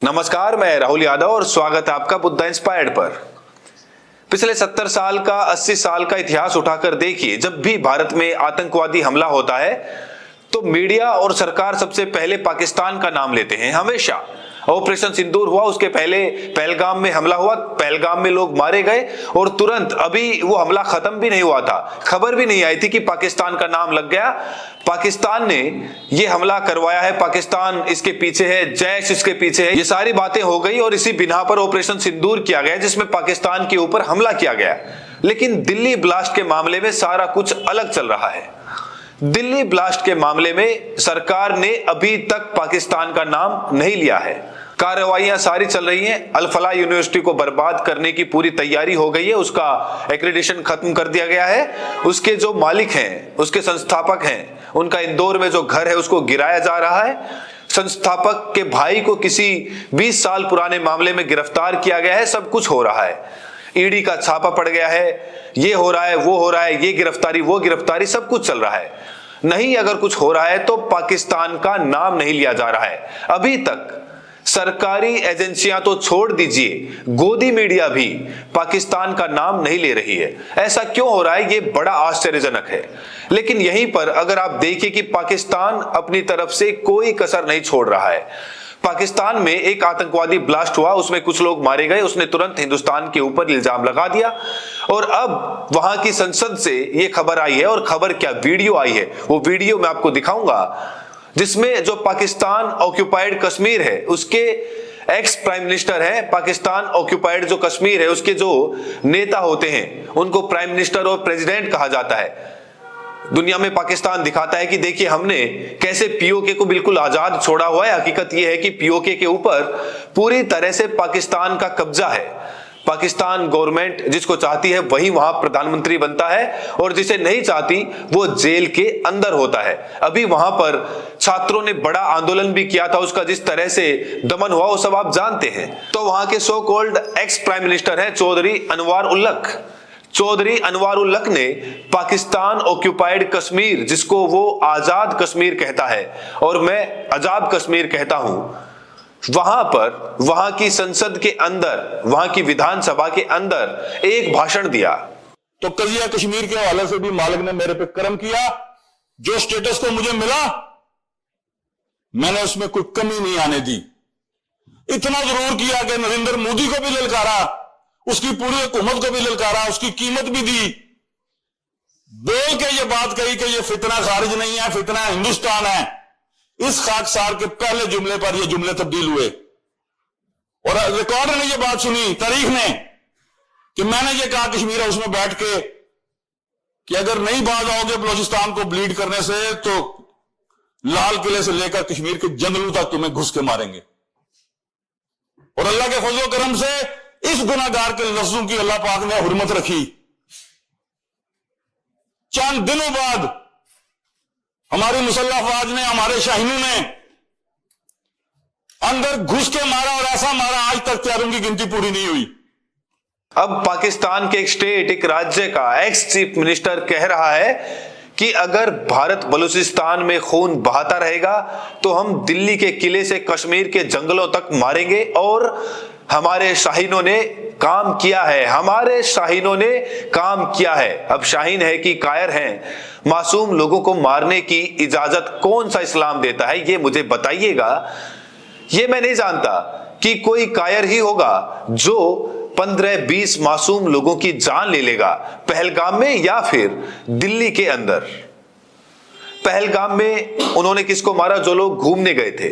नमस्कार, मैं राहुल यादव और स्वागत है आपका बुद्धा इंस्पायर्ड पर। पिछले 70 साल का 80 साल का इतिहास उठाकर देखिए, जब भी भारत में आतंकवादी हमला होता है तो मीडिया और सरकार सबसे पहले पाकिस्तान का नाम लेते हैं। हमेशा ऑपरेशन सिंदूर हुआ, उसके पहले पहलगाम में हमला हुआ, पहलगाम में लोग मारे गए और तुरंत अभी वो हमला खत्म भी नहीं हुआ था, खबर भी नहीं आई थी कि पाकिस्तान का नाम लग गया। पाकिस्तान ने ये हमला करवाया है, पाकिस्तान इसके पीछे है, जैश इसके पीछे है, ये सारी बातें हो गई और इसी बिना पर ऑपरेशन सिंदूर किया गया जिसमें पाकिस्तान के ऊपर हमला किया गया। लेकिन दिल्ली ब्लास्ट के मामले में सारा कुछ अलग चल रहा है। दिल्ली ब्लास्ट के मामले में सरकार ने अभी तक पाकिस्तान का नाम नहीं लिया है। कार्रवाइयां सारी चल रही हैं। अल फलाह यूनिवर्सिटी को बर्बाद करने की पूरी तैयारी हो गई है, उसका एक्रेडिटेशन खत्म कर दिया गया है। उसके जो मालिक हैं, उसके संस्थापक हैं, उनका इंदौर में जो घर है उसको गिराया जा रहा है। संस्थापक के भाई को किसी 20 साल पुराने मामले में गिरफ्तार किया गया है। सब कुछ हो रहा है, ईडी का छापा पड़ गया है, ये हो रहा है, वो हो रहा है, ये गिरफ्तारी, वो गिरफ्तारी, सब कुछ चल रहा है। नहीं, अगर कुछ हो रहा है तो पाकिस्तान का नाम नहीं लिया जा रहा है। अभी तक सरकारी एजेंसियां तो छोड़ दीजिए, गोदी मीडिया भी पाकिस्तान का नाम नहीं ले रही है। ऐसा क्यों हो रहा है, ये बड़ा आश्चर्यजनक है। लेकिन यहीं पर अगर आप देखिए कि पाकिस्तान अपनी तरफ से कोई कसर नहीं छोड़ रहा है। पाकिस्तान में एक आतंकवादी ब्लास्ट हुआ, उसमें कुछ लोग मारे गए, उसने तुरंत हिंदुस्तान के ऊपर इल्जाम लगा दिया और अब वहां की संसद से यह खबर आई है। और खबर क्या, वीडियो आई है। वो वीडियो मैं आपको दिखाऊंगा जिसमें जो पाकिस्तान ऑक्यूपाइड कश्मीर है उसके एक्स प्राइम मिनिस्टर है। पाकिस्तान ऑक्यूपाइड जो कश्मीर है उसके जो नेता होते हैं उनको प्राइम मिनिस्टर और प्रेसिडेंट कहा जाता है। दुनिया में पाकिस्तान दिखाता है कि देखिए हमने कैसे पीओके को बिल्कुल आजाद छोड़ा हुआ है। हकीकत यह है कि पीओके के ऊपर पूरी तरह से पाकिस्तान का कब्जा है। पाकिस्तान गवर्नमेंट जिसको चाहती है वही वहां प्रधानमंत्री बनता है और जिसे नहीं चाहती वो जेल के अंदर होता है। अभी वहां पर छात्रों ने बड़ा आंदोलन भी किया था, उसका जिस तरह से दमन हुआ वो सब आप जानते हैं। तो वहां के so called ex prime minister हैं चौधरी अनवार उल हक ने पाकिस्तान ऑक्यूपाइड कश्मीर, जिसको वो आजाद कश्मीर कहता है और मैं अजाब कश्मीर कहता हूं, वहां पर वहां की संसद के अंदर, वहां की विधानसभा के अंदर एक भाषण दिया। तो कजिया कश्मीर के हवाले से भी मालिक ने मेरे पे कर्म किया। जो स्टेटस को मुझे मिला मैंने उसमें कोई कमी नहीं आने दी। इतना जरूर किया कि नरेंद्र मोदी को भी ललकारा, उसकी पूरी हुकूमत को भी ललकारा, उसकी कीमत भी दी, बोल के ये बात कही कि ये फितना खारिज नहीं है, फितना हिंदुस्तान है। इस खाकसार के पहले जुमले पर ये जुमले तब्दील हुए और रिकॉर्ड ने ये बात सुनी, तारीख ने, कि मैंने ये कहा कश्मीर हाउस में बैठ के कि अगर नहीं बाज आओगे बलूचिस्तान को ब्लीड करने से तो लाल किले से लेकर कश्मीर के जंगलों तक तुम्हें घुस के मारेंगे। और अल्लाह के फजल करम से इस गुनाहगार के लफ्जों की अल्लाह पाक ने हुर्मत रखी। चंद दिनों बाद हमारी मुसल्लह अफवाज ने, हमारे शाहीनों ने अंदर घुस के मारा और ऐसा मारा आज तक त्यारों की गिनती पूरी नहीं हुई। अब पाकिस्तान के एक स्टेट, एक राज्य का एक्स चीफ मिनिस्टर कह रहा है कि अगर भारत बलूचिस्तान में खून बहाता रहेगा तो हम दिल्ली के किले से कश्मीर के जंगलों तक मारेंगे। और हमारे शाहीनों ने काम किया है, हमारे शाहीनों ने काम किया है। अब शाहीन है कि कायर हैं, मासूम लोगों को मारने की इजाजत कौन सा इस्लाम देता है ये मुझे बताइएगा। ये मैं नहीं जानता कि कोई कायर ही होगा जो 15-20 मासूम लोगों की जान ले लेगा पहलगाम में या फिर दिल्ली के अंदर। पहलगाम में उन्होंने किसको मारा? जो लोग घूमने गए थे,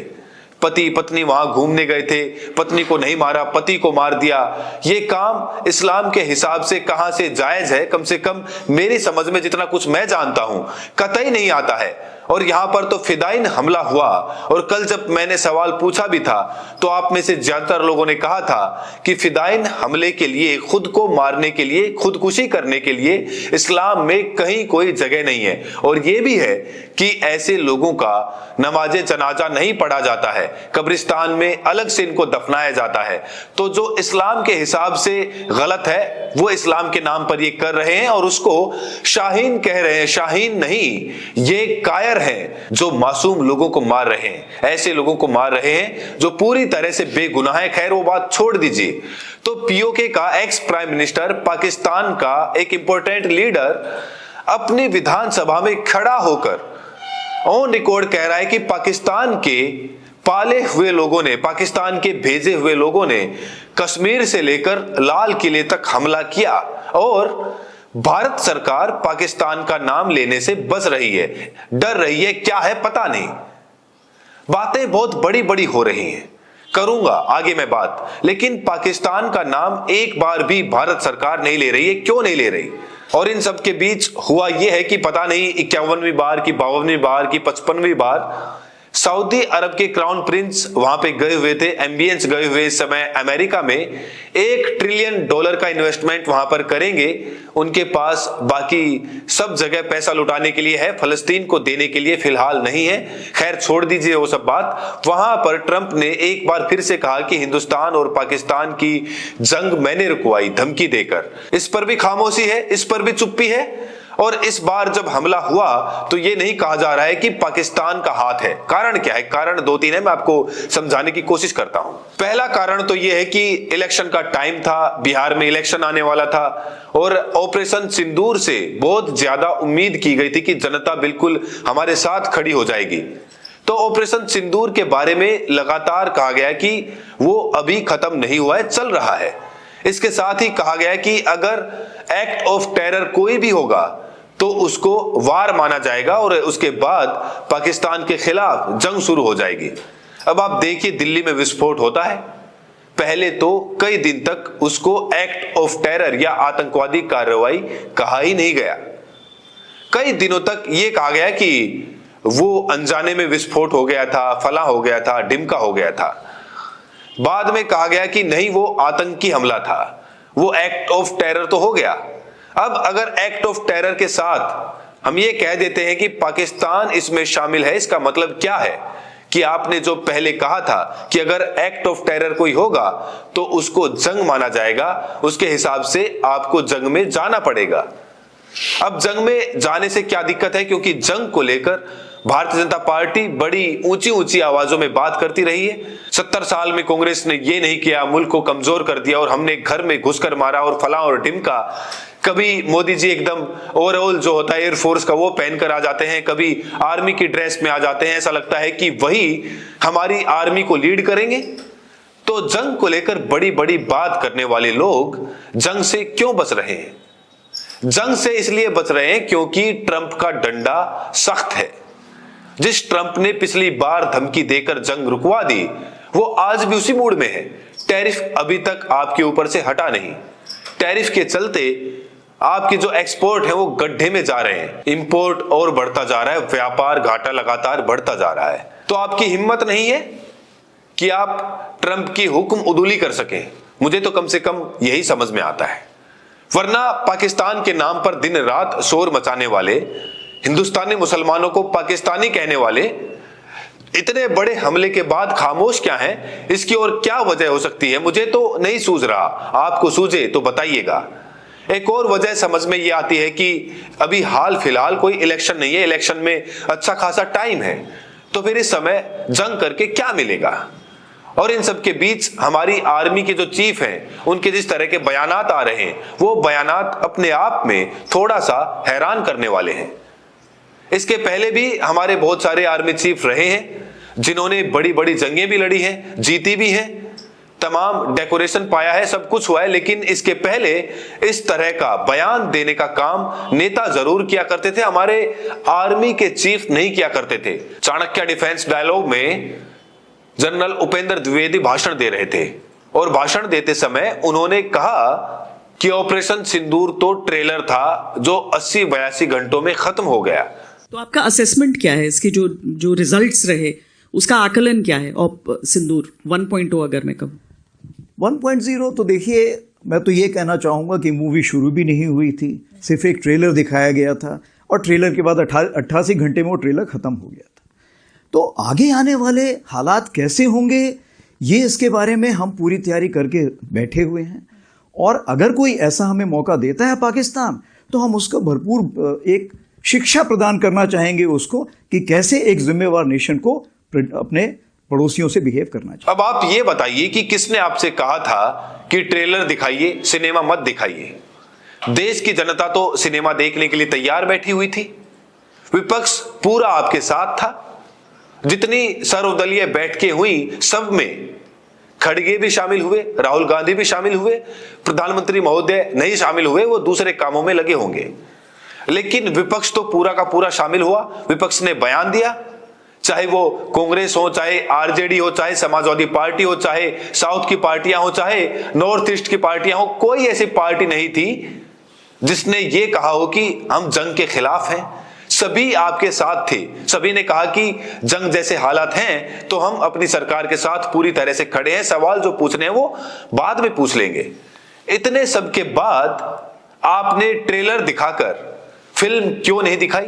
पति पत्नी वहां घूमने गए थे, पत्नी को नहीं मारा, पति को मार दिया। ये काम इस्लाम के हिसाब से कहां से जायज है? कम से कम मेरी समझ में जितना कुछ मैं जानता हूं कतई नहीं आता है। और यहां पर तो फिदाइन हमला हुआ और कल जब मैंने सवाल पूछा भी था तो आप में से ज्यादातर लोगों ने कहा था कि फिदाइन हमले के लिए, खुद को मारने के लिए, खुदकुशी करने के लिए इस्लाम में कहीं कोई जगह नहीं है। और यह भी है कि ऐसे लोगों का नमाजे जनाजा नहीं पढ़ा जाता है, कब्रिस्तान में अलग से इनको दफनाया जाता है। तो जो इस्लाम के हिसाब से गलत है वो इस्लाम के नाम पर ये कर रहे हैं और उसको शाहीन कह रहे हैं। शाहीन नहीं, ये कायर टेरर हैं जो मासूम लोगों को मार रहे हैं, ऐसे लोगों को मार रहे हैं जो पूरी तरह से बेगुनाह है। खैर वो बात छोड़ दीजिए। तो पीओके का एक्स प्राइम मिनिस्टर, पाकिस्तान का एक इंपॉर्टेंट लीडर अपनी विधानसभा में खड़ा होकर ऑन रिकॉर्ड कह रहा है कि पाकिस्तान के पाले हुए लोगों ने, पाकिस्तान के भेजे हुए लोगों ने कश्मीर से लेकर लाल किले तक हमला किया और भारत सरकार पाकिस्तान का नाम लेने से बच रही है, डर रही है, क्या है पता नहीं। बातें बहुत बड़ी बड़ी हो रही हैं, करूंगा आगे मैं बात, लेकिन पाकिस्तान का नाम एक बार भी भारत सरकार नहीं ले रही है। क्यों नहीं ले रही? और इन सब के बीच हुआ यह है कि पता नहीं 51वीं बार की 52वीं बार की 55वीं बार सऊदी अरब के क्राउन प्रिंस वहां पे गए हुए थे, एम्बियंस गए हुए इस समय अमेरिका में $1 ट्रिलियन का इन्वेस्टमेंट वहां पर करेंगे। उनके पास बाकी सब जगह पैसा लुटाने के लिए है, फलस्तीन को देने के लिए फिलहाल नहीं है। खैर छोड़ दीजिए वो सब बात। वहां पर ट्रंप ने एक बार फिर से कहा कि हिंदुस्तान और पाकिस्तान की जंग मैंने रुकवाई, धमकी देकर। इस पर भी खामोशी है, इस पर भी चुप्पी है। और इस बार जब हमला हुआ तो ये नहीं कहा जा रहा है कि पाकिस्तान का हाथ है। कारण क्या है? कारण 2-3 है, मैं आपको समझाने की कोशिश करता हूं। पहला कारण तो ये है कि इलेक्शन का टाइम था, बिहार में इलेक्शन आने वाला था और ऑपरेशन सिंदूर से बहुत ज्यादा उम्मीद की गई थी कि जनता बिल्कुल हमारे साथ खड़ी हो जाएगी। तो ऑपरेशन सिंदूर के बारे में लगातार कहा गया कि वो अभी खत्म नहीं हुआ है, चल रहा है। इसके साथ ही कहा गया कि अगर एक्ट ऑफ टेरर कोई भी होगा तो उसको वार माना जाएगा और उसके बाद पाकिस्तान के खिलाफ जंग शुरू हो जाएगी। अब आप देखिए दिल्ली में विस्फोट होता है, पहले तो कई दिन तक उसको एक्ट ऑफ टेरर या आतंकवादी कार्रवाई कहा ही नहीं गया। कई दिनों तक यह कहा गया कि वो अनजाने में विस्फोट हो गया था, फला हो गया था, ढिमका हो गया था। बाद में कहा गया कि नहीं वो आतंकी हमला था, वो एक्ट ऑफ टेरर तो हो गया। अब अगर एक्ट ऑफ टेरर के साथ हम ये कह देते हैं कि पाकिस्तान इसमें शामिल है, इसका मतलब क्या है कि आपने जो पहले कहा था कि अगर एक्ट ऑफ टेरर कोई होगा तो उसको जंग माना जाएगा, उसके हिसाब से आपको जंग में जाना पड़ेगा। अब जंग में जाने से क्या दिक्कत है? क्योंकि जंग को लेकर भारतीय जनता पार्टी बड़ी ऊंची ऊंची आवाजों में बात करती रही है। 70 साल में कांग्रेस ने ये नहीं किया, मुल्क को कमजोर कर दिया और हमने घर में घुसकर मारा और फला और ढिमका। कभी मोदी जी एकदम ओवरऑल जो होता है एयरफोर्स का वो पहनकर आ जाते हैं, कभी आर्मी की ड्रेस में आ जाते हैं, ऐसा लगता है कि वही हमारी आर्मी को लीड करेंगे। तो जंग को लेकर बड़ी बड़ी बात करने वाले लोग जंग से क्यों बच रहे हैं? जंग से इसलिए बच रहे हैं क्योंकि ट्रंप का डंडा सख्त है। जिस ट्रंप ने पिछली बार धमकी देकर जंग रुकवा दी, वो आज भी उसी मूड में है। टैरिफ अभी तक आपके ऊपर से हटा नहीं। टैरिफ के चलते आपके जो एक्सपोर्ट है वो गड्ढे में जा रहे हैं, इंपोर्ट और बढ़ता जा रहा है, व्यापार घाटा लगातार बढ़ता जा रहा है। तो आपकी हिम्मत नहीं है कि आप ट्रंप की हुक्म उदूली कर सकें। मुझे तो कम से कम यही समझ में आता है। वरना पाकिस्तान के नाम पर दिन रात शोर मचाने वाले, हिंदुस्तानी मुसलमानों को पाकिस्तानी कहने वाले इतने बड़े हमले के बाद खामोश क्या हैं? इसकी और क्या वजह हो सकती है? मुझे तो नहीं सूझ रहा, आपको सूझे तो बताइएगा। एक और वजह समझ में ये आती है कि अभी हाल फिलहाल कोई इलेक्शन नहीं है, इलेक्शन में अच्छा खासा टाइम है, तो फिर इस समय जंग करके क्या मिलेगा? और इन सब के बीच हमारी आर्मी के जो चीफ हैं, उनके जिस तरह के बयानात आ रहे हैं, वो बयानात अपने आप में थोड़ा सा हैरान करने वाले हैं। इसके पहले भी हमारे बहुत सारे आर्मी चीफ रहे हैं जिन्होंने बड़ी बड़ी जंगें भी लड़ी हैं, जीती भी हैं, तमाम डेकोरेशन पाया है, सब कुछ हुआ है। लेकिन इसके पहले इस तरह का बयान देने का काम नेता जरूर किया करते थे, हमारे आर्मी के चीफ नहीं किया करते थे। चाणक्य डिफेंस डायलॉग में जनरल उपेंद्र द्विवेदी भाषण दे रहे थे और भाषण देते समय उन्होंने कहा कि ऑपरेशन सिंदूर तो ट्रेलर था जो 80-82 घंटों में खत्म हो गया। तो आपका असेसमेंट क्या है इसके, जो रिजल्ट्स रहे उसका आकलन क्या है? ऑप सिंदूर 1.0 अगर मैं कहूँ 1.0 तो देखिए, मैं तो ये कहना चाहूँगा कि मूवी शुरू भी नहीं हुई थी, सिर्फ एक ट्रेलर दिखाया गया था और ट्रेलर के बाद 88 घंटे में वो ट्रेलर ख़त्म हो गया था। तो आगे आने वाले हालात कैसे होंगे, ये इसके बारे में हम पूरी तैयारी करके बैठे हुए हैं। और अगर कोई ऐसा हमें मौका देता है पाकिस्तान, तो हम उसका भरपूर एक शिक्षा प्रदान करना चाहेंगे उसको कि कैसे एक जिम्मेवार नेशन को अपने पड़ोसियों से बिहेव करना चाहिए। अब आप ये बताइए कि किसने आपसे कहा था कि ट्रेलर दिखाइए, सिनेमा मत दिखाइए? देश की जनता तो सिनेमा देखने के लिए तैयार बैठी हुई थी, विपक्ष पूरा आपके साथ था। जितनी सर्वदलीय बैठकें हुई सब में खड़गे भी शामिल हुए, राहुल गांधी भी शामिल हुए, प्रधानमंत्री महोदय नहीं शामिल हुए, वो दूसरे कामों में लगे होंगे, लेकिन विपक्ष तो पूरा का पूरा शामिल हुआ। विपक्ष ने बयान दिया, चाहे वो कांग्रेस हो, चाहे आरजेडी हो, चाहे समाजवादी पार्टी हो, चाहे साउथ की पार्टियां हो, चाहे नॉर्थ ईस्ट की पार्टियां हो, कोई ऐसी पार्टी नहीं थी जिसने ये कहा हो कि हम जंग के खिलाफ हैं। सभी आपके साथ थे, सभी ने कहा कि जंग जैसे हालात हैं तो हम अपनी सरकार के साथ पूरी तरह से खड़े हैं, सवाल जो पूछने हैं वो बाद में पूछ लेंगे। इतने सब के बाद आपने ट्रेलर दिखाकर फिल्म क्यों नहीं दिखाई?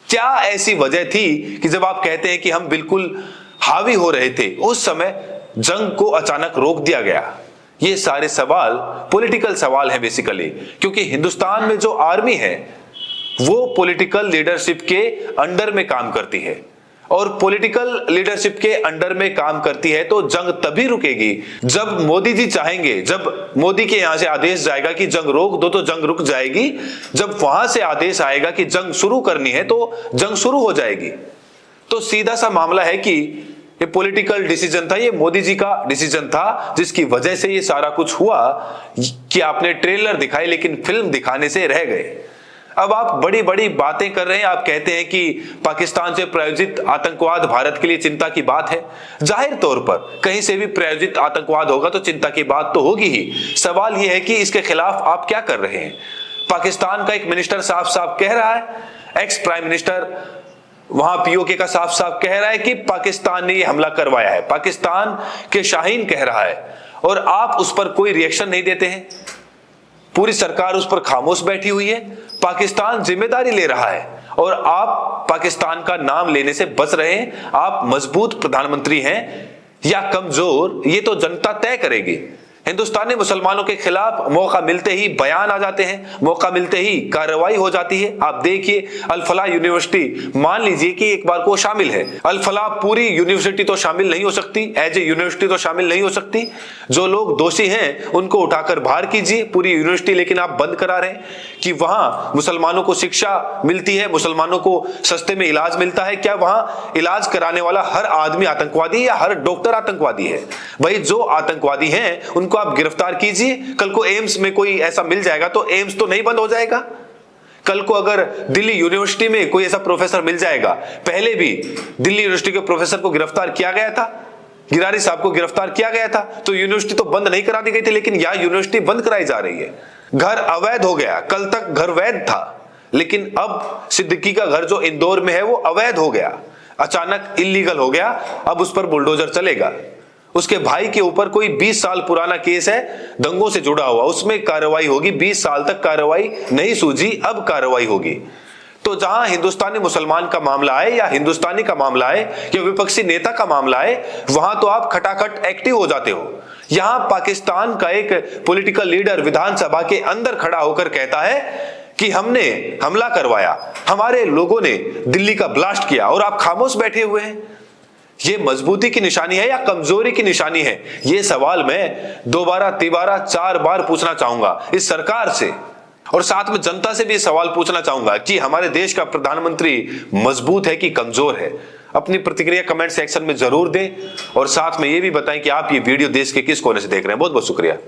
क्या ऐसी वजह थी कि जब आप कहते हैं कि हम बिल्कुल हावी हो रहे थे, उस समय जंग को अचानक रोक दिया गया? ये सारे सवाल पॉलिटिकल सवाल हैं बेसिकली, क्योंकि हिंदुस्तान में जो आर्मी है वो पॉलिटिकल लीडरशिप के अंडर में काम करती है, और पॉलिटिकल लीडरशिप के अंडर में काम करती है तो जंग तभी रुकेगी जब मोदी जी चाहेंगे। जब मोदी के यहां से आदेश जाएगा कि जंग रोक दो तो जंग रुक जाएगी, जब वहां से आदेश आएगा कि जंग शुरू करनी है तो जंग शुरू हो जाएगी। तो सीधा सा मामला है कि ये पॉलिटिकल डिसीजन था, ये मोदी जी का डिसीजन था, जिसकी वजह से ये सारा कुछ हुआ कि आपने ट्रेलर दिखाई लेकिन फिल्म दिखाने से रह गए। अब आप बड़ी बड़ी बातें कर रहे हैं, आप कहते हैं कि पाकिस्तान से प्रायोजित आतंकवाद भारत के लिए चिंता की बात है। जाहिर तौर पर कहीं से भी प्रायोजित आतंकवाद होगा तो चिंता की बात तो होगी ही। सवाल यह है कि इसके खिलाफ आप क्या कर रहे हैं? पाकिस्तान का एक मिनिस्टर साफ साफ कह रहा है, एक्स प्राइम मिनिस्टर वहां पीओके का साफ साफ कह रहा है कि पाकिस्तान ने यह हमला करवाया है, पाकिस्तान के शाहीन कह रहा है, और आप उस पर कोई रिएक्शन नहीं देते हैं। पूरी सरकार उस पर खामोश बैठी हुई है। पाकिस्तान जिम्मेदारी ले रहा है और आप पाकिस्तान का नाम लेने से बच रहे हैं। आप मजबूत प्रधानमंत्री हैं या कमजोर, ये तो जनता तय करेगी। हिंदुस्तानी मुसलमानों के खिलाफ मौका मिलते ही बयान आ जाते हैं, मौका मिलते ही कार्रवाई हो जाती है। आप देखिए अल फलाह यूनिवर्सिटी, मान लीजिए कि एक बार को शामिल है, अल फलाह पूरी यूनिवर्सिटी तो शामिल नहीं हो सकती, एज ए यूनिवर्सिटी तो शामिल नहीं हो सकती। जो लोग दोषी हैं उनको उठाकर बाहर कीजिए पूरी यूनिवर्सिटी, लेकिन आप बंद करा रहे हैं कि वहां मुसलमानों को शिक्षा मिलती है, मुसलमानों को सस्ते में इलाज मिलता है। क्या वहां इलाज कराने वाला हर आदमी आतंकवादी या हर डॉक्टर आतंकवादी है? भाई जो आतंकवादी हैं उनको आप गिरफ्तार कीजिए। कल को एम्स में कोई ऐसा मिल जाएगा तो एम्स तो नहीं बंद हो जाएगा। कल को अगर दिल्ली यूनिवर्सिटी में कोई ऐसा प्रोफेसर मिल जाएगा, पहले भी दिल्ली यूनिवर्सिटी के प्रोफेसर को गिरफ्तार किया गया था, गिरारी साहब को गिरफ्तार किया गया था, तो यूनिवर्सिटी तो बंद नहीं करा दी गई थी, लेकिन यहां यूनिवर्सिटी बंद कराई जा रही है। घर अवैध हो गया, कल तक घर वैध था, लेकिन अब सिद्दीकी का घर जो इंदौर में है वो अवैध हो गया, अचानक इल्लीगल हो गया। अब उस पर बुलडोजर चलेगा। उसके भाई के ऊपर कोई 20 साल पुराना केस है दंगों से जुड़ा हुआ, उसमें कार्रवाई होगी। 20 साल तक कार्रवाई नहीं सूझी, अब कार्रवाई होगी। तो जहां हिंदुस्तानी मुसलमान का मामला है या हिंदुस्तानी का मामला है या विपक्षी नेता का मामला है, वहां तो आप खटाखट एक्टिव हो जाते हो। यहां पाकिस्तान का एक पॉलिटिकल लीडर विधानसभा के अंदर खड़ा होकर कहता है कि हमने हमला करवाया, हमारे लोगों ने दिल्ली का ब्लास्ट किया, और आप खामोश बैठे हुए हैं। ये मजबूती की निशानी है या कमजोरी की निशानी है? ये सवाल मैं दोबारा, तिबारा, 4 बार पूछना चाहूंगा इस सरकार से, और साथ में जनता से भी सवाल पूछना चाहूंगा कि हमारे देश का प्रधानमंत्री मजबूत है कि कमजोर है? अपनी प्रतिक्रिया कमेंट सेक्शन में जरूर दें, और साथ में ये भी बताएं कि आप ये वीडियो देश के किस कोने से देख रहे हैं। बहुत बहुत शुक्रिया।